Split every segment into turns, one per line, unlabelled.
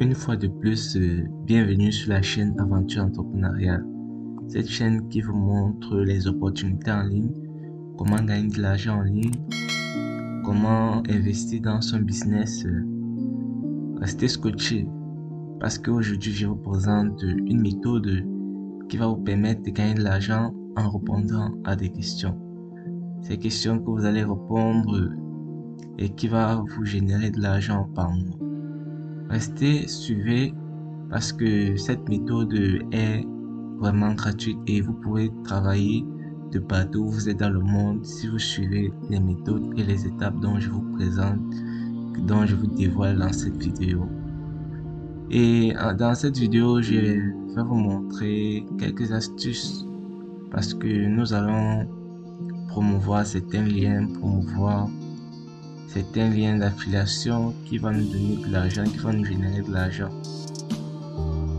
Une fois de plus, bienvenue sur la chaîne Aventure Entrepreneuriale. Cette chaîne qui vous montre les opportunités en ligne, comment gagner de l'argent en ligne, comment investir dans son business. Restez scotché parce qu'aujourd'hui je vous présente une méthode qui va vous permettre de gagner de l'argent en répondant à des questions. Ces questions que vous allez répondre et qui va vous générer de l'argent par mois. Restez, suivez parce que cette méthode est vraiment gratuite et vous pouvez travailler de partout où vous êtes dans le monde si vous suivez les méthodes et les étapes dont je vous présente, dont je vous dévoile dans cette vidéo. Et dans cette vidéo, je vais vous montrer quelques astuces parce que nous allons promouvoir certains liens, certains liens d'affiliation qui vont nous donner de l'argent, qui vont nous générer de l'argent.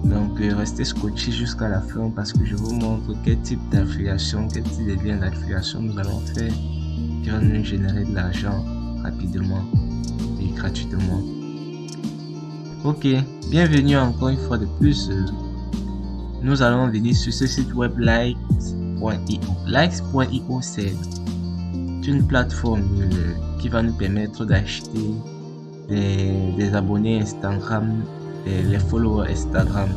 Donc restez scotché jusqu'à la fin parce que je vous montre quel type d'affiliation, quel type de lien d'affiliation nous allons faire qui vont nous générer de l'argent rapidement et gratuitement. Ok, bienvenue encore une fois de plus. Nous allons venir sur ce site web likes.io. Likes.io, c'est une plateforme qui va nous permettre d'acheter des abonnés Instagram, les followers Instagram.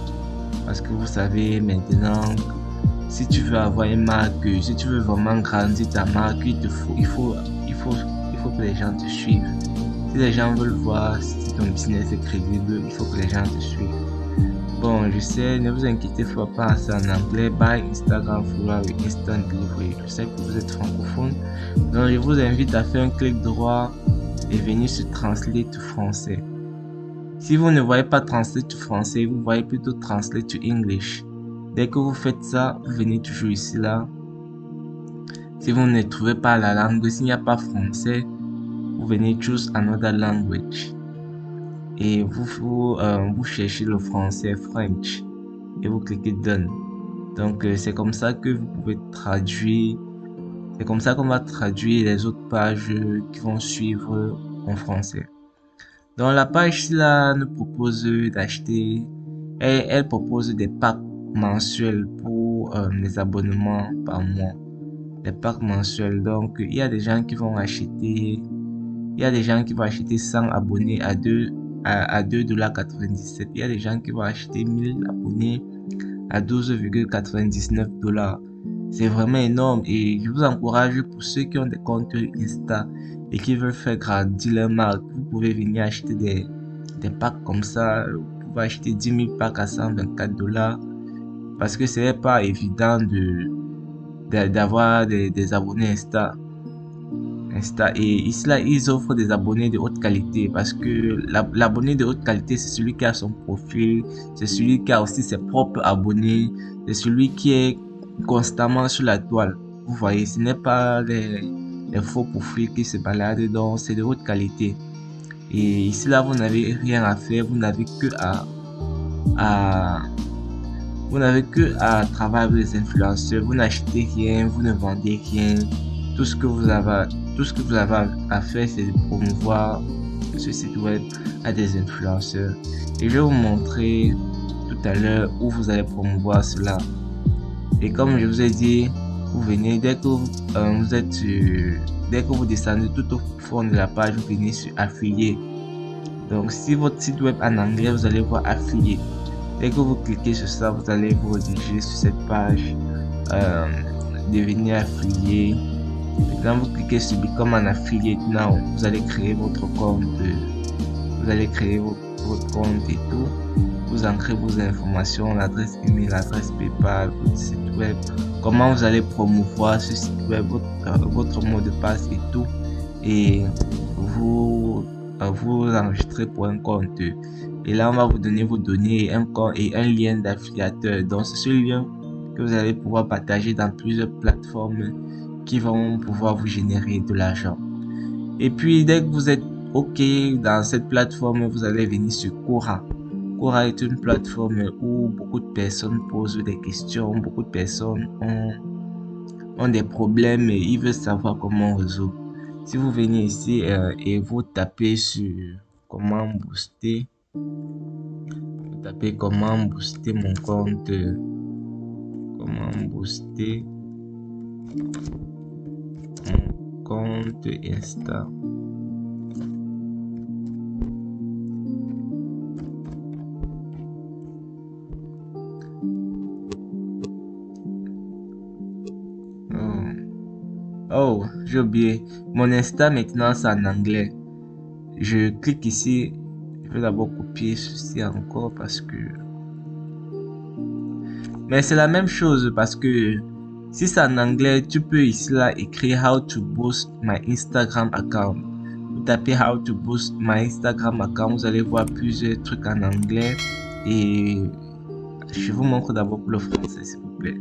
Parce que vous savez maintenant, si tu veux avoir une marque, si tu veux vraiment grandir ta marque, il faut que les gens te suivent. Si les gens veulent voir si ton business est crédible, il faut que les gens te suivent. Bon, je sais, ne vous inquiétez pas, c'est en anglais, by Instagram follower instant delivery. Je sais que vous êtes francophone, donc je vous invite à faire un clic droit et venir sur Translate to français. Si vous ne voyez pas Translate to français, vous voyez plutôt Translate to English. Dès que vous faites ça, vous venez toujours ici là. Si vous ne trouvez pas la langue, s'il n'y a pas français, vous venez choose another language. Et vous cherchez le français French et vous cliquez Done. Donc c'est comme ça que vous pouvez traduire. C'est comme ça qu'on va traduire les autres pages qui vont suivre en français. Donc la page là nous propose d'acheter, elle propose des packs mensuels pour les abonnements par mois. Des packs mensuels. Donc il y a des gens qui vont acheter, 100 abonnés à 2,97 $. Il y a des gens qui vont acheter 1000 abonnés à 12,99 $. C'est vraiment énorme et je vous encourage, pour ceux qui ont des comptes Insta et qui veulent faire grandir leur marque, vous pouvez venir acheter des packs comme ça. Vous pouvez acheter 10 000 packs à 124 $ parce que ce n'est pas évident d'avoir des abonnés Insta. Et ici là, ils offrent des abonnés de haute qualité parce que l'abonné de haute qualité, c'est celui qui a son profil, c'est celui qui a aussi ses propres abonnés, c'est celui qui est constamment sur la toile. Vous voyez, ce n'est pas les faux profils qui se baladent, donc c'est de haute qualité. Et ici là, vous n'avez rien à faire, vous n'avez que à travailler avec les influenceurs. Vous n'achetez rien, vous ne vendez rien. Tout ce que vous avez à faire, c'est de promouvoir ce site web à des influenceurs. Et je vais vous montrer tout à l'heure où vous allez promouvoir cela. Et comme je vous ai dit, vous venez, dès que vous descendez tout au fond de la page, vous venez sur affilié. Donc si votre site web en anglais, vous allez voir affilié. Dès que vous cliquez sur ça, vous allez vous rediriger sur cette page, devenir affilié. Quand vous cliquez sur Become an Affiliate Now, vous allez créer votre compte, votre compte et tout. Vous entrez vos informations, l'adresse email, l'adresse PayPal, votre site web, comment vous allez promouvoir ce site web, votre mot de passe et tout. Et vous enregistrez pour un compte. Et là, on va vous donner vos données et un lien d'affiliateur. Donc, c'est ce lien que vous allez pouvoir partager dans plusieurs plateformes qui vont pouvoir vous générer de l'argent. Et puis dès que vous êtes OK dans cette plateforme, vous allez venir sur Quora. Quora est une plateforme où beaucoup de personnes posent des questions, beaucoup de personnes ont des problèmes et ils veulent savoir comment résoudre. Si vous venez ici et vous tapez sur comment booster Vous tapez comment booster mon compte. Comment booster mon compte Insta. Oh, j'ai oublié. Mon Insta maintenant c'est en anglais. Je clique ici. Je vais d'abord copier ceci encore parce que... Mais c'est la même chose parce que si c'est en anglais, tu peux ici là écrire How to boost my Instagram account. Vous tapez How to boost my Instagram account. Vous allez voir plusieurs trucs en anglais. Et je vous montre d'abord pour le français s'il vous plaît.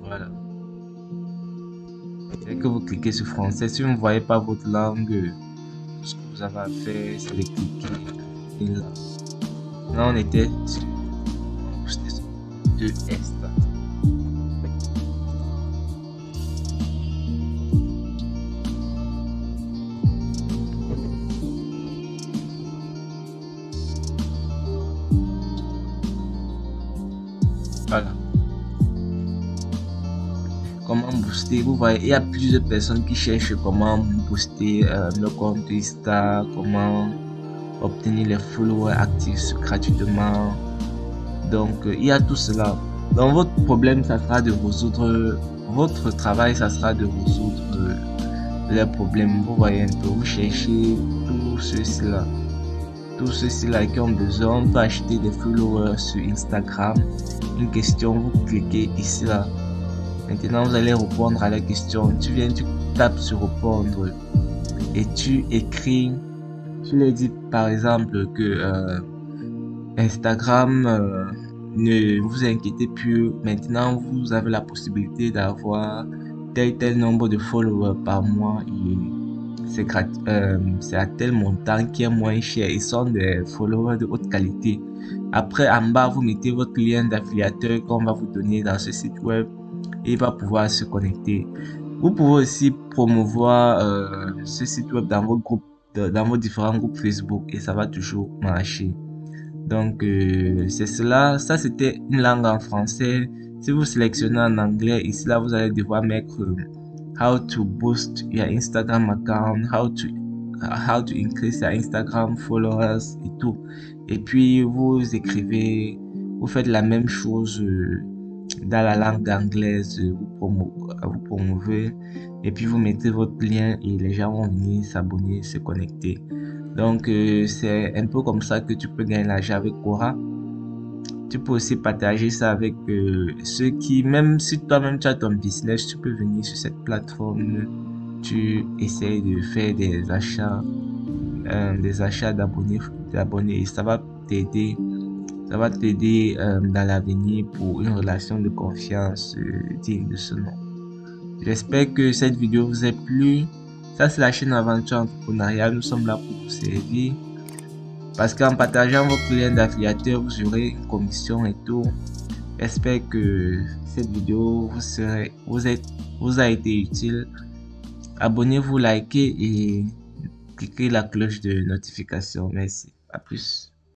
Voilà. Dès que vous cliquez sur français, si vous ne voyez pas votre langue, tout ce que vous avez à faire, c'est de cliquer là. Là, on était sur de Est. Voilà. Comment booster? Vous voyez, il y a plusieurs personnes qui cherchent comment booster le compte Insta, comment obtenir les followers actifs gratuitement. Donc, il y a tout cela. Donc, votre problème, ça sera de résoudre, votre travail, ça sera de résoudre les problèmes. Vous voyez un peu, vous cherchez tout ceci-là. Tous ceux-là qui ont besoin d'acheter des followers sur Instagram. Une question, vous cliquez ici là. Maintenant, vous allez répondre à la question. Tu viens, tu tapes sur répondre et tu écris. Tu leur dis par exemple que Instagram, ne vous inquiétez plus. Maintenant, vous avez la possibilité d'avoir tel nombre de followers par mois et c'est à tel montant qui est moins cher. Ils sont des followers de haute qualité. Après, en bas, vous mettez votre lien d'affiliateur qu'on va vous donner dans ce site web et il va pouvoir se connecter. Vous pouvez aussi promouvoir ce site web dans vos groupes, dans vos différents groupes Facebook et ça va toujours marcher. Donc, c'est cela. Ça, c'était une langue en français. Si vous sélectionnez en anglais, ici, là, vous allez devoir mettre how to boost your Instagram account, how to increase your Instagram followers et tout. Et puis, vous écrivez, vous faites la même chose dans la langue anglaise, vous promouvez. Et puis, vous mettez votre lien et les gens vont venir s'abonner, se connecter. Donc, c'est un peu comme ça que tu peux gagner l'argent avec Quora. Tu peux aussi partager ça avec ceux qui, même si toi-même tu as ton business, tu peux venir sur cette plateforme. Tu essaies de faire des achats d'abonnés et ça va t'aider. Ça va t'aider dans l'avenir pour une relation de confiance digne de ce nom. J'espère que cette vidéo vous a plu. Ça, c'est la chaîne Aventure Entrepreneuriale. Nous sommes là pour vous servir. Parce qu'en partageant votre lien d'affiliateur, vous aurez une commission et tout. J'espère que cette vidéo vous a été utile. Abonnez-vous, likez et cliquez la cloche de notification. Merci. À plus.